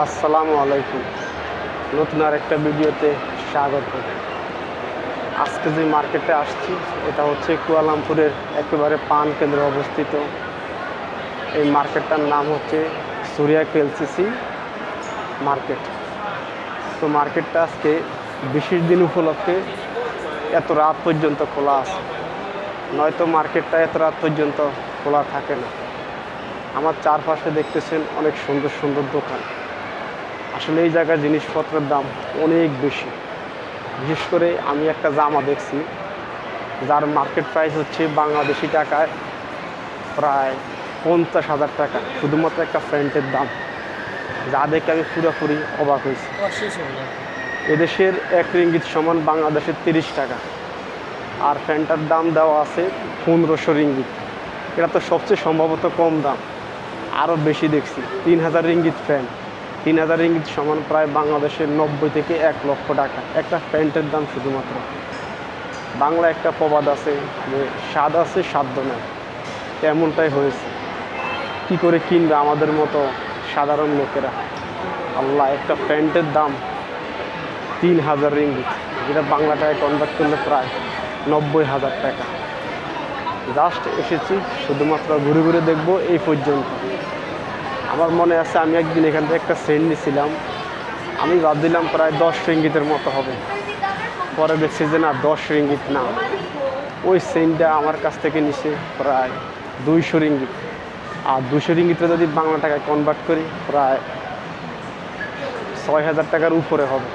আসসালামু আলাইকুম। নতুন আর একটা ভিডিওতে স্বাগত। আজকে যে মার্কেটে আসছি এটা হচ্ছে কুয়ালালামপুরের একেবারে পান কেন্দ্রে অবস্থিত। এই মার্কেটটার নাম হচ্ছে সুরিয়া কেএলসিসি মার্কেট। তো মার্কেটটা আজকে বিশেষ দিন উপলক্ষে এত রাত পর্যন্ত খোলা আছে, নয়তো মার্কেটটা এত রাত পর্যন্ত খোলা থাকে না। আমার চারপাশে দেখতেছেন অনেক সুন্দর সুন্দর দোকান। আসলে এই জায়গায় জিনিসপত্রের দাম অনেক বেশি। বিশেষ করে আমি একটা জামা দেখছি যার মার্কেট প্রাইস হচ্ছে বাংলাদেশি টাকায় প্রায় 50,000 টাকা, শুধুমাত্র একটা প্যান্টের দাম, যা দেখে আমি পুরোপুরি অবাক হয়েছি। এদেশের 1 রিঙ্গিত সমান বাংলাদেশের 30 টাকা, আর প্যান্টটার দাম দেওয়া আছে 1500 রিঙ্গিত। এটা তো সবচেয়ে সম্ভবত কম দাম। আরও বেশি দেখছি 3000 রিঙ্গিত প্যান্ট। 3000 রিঙ্গিত সমান প্রায় বাংলাদেশের 90 থেকে 1 লক্ষ টাকা একটা প্যান্টের দাম। শুধুমাত্র বাংলা একটা প্রবাদ আছে যে স্বাদ আছে সাধ্য নেই, এমনটাই হয়েছে। কি করে কিনবে আমাদের মতো সাধারণ লোকেরা? আল্লাহ, একটা প্যান্টের দাম 3000 রিঙ্গিত, যেটা বাংলা টাকায় কনভার্ট করলে প্রায় 90,000 টাকা। জাস্ট এসেছি শুধুমাত্র ঘুরে ঘুরে দেখবো এই পর্যন্ত। আমার মনে আছে আমি একদিন এখান থেকে একটা সেন্ট নিয়েছিলাম, আমি ভাবছিলাম প্রায় 10 রিঙ্গিতের মতো হবে। পরে দেখছি যে না, 10 রিঙ্গিত না, ওই সেন্টটা আমার কাছ থেকে নিছে প্রায় 200 রিঙ্গিত। আর 200 রিঙ্গিতে যদি বাংলা টাকায় কনভার্ট করি প্রায় 6000 টাকার উপরে হবে।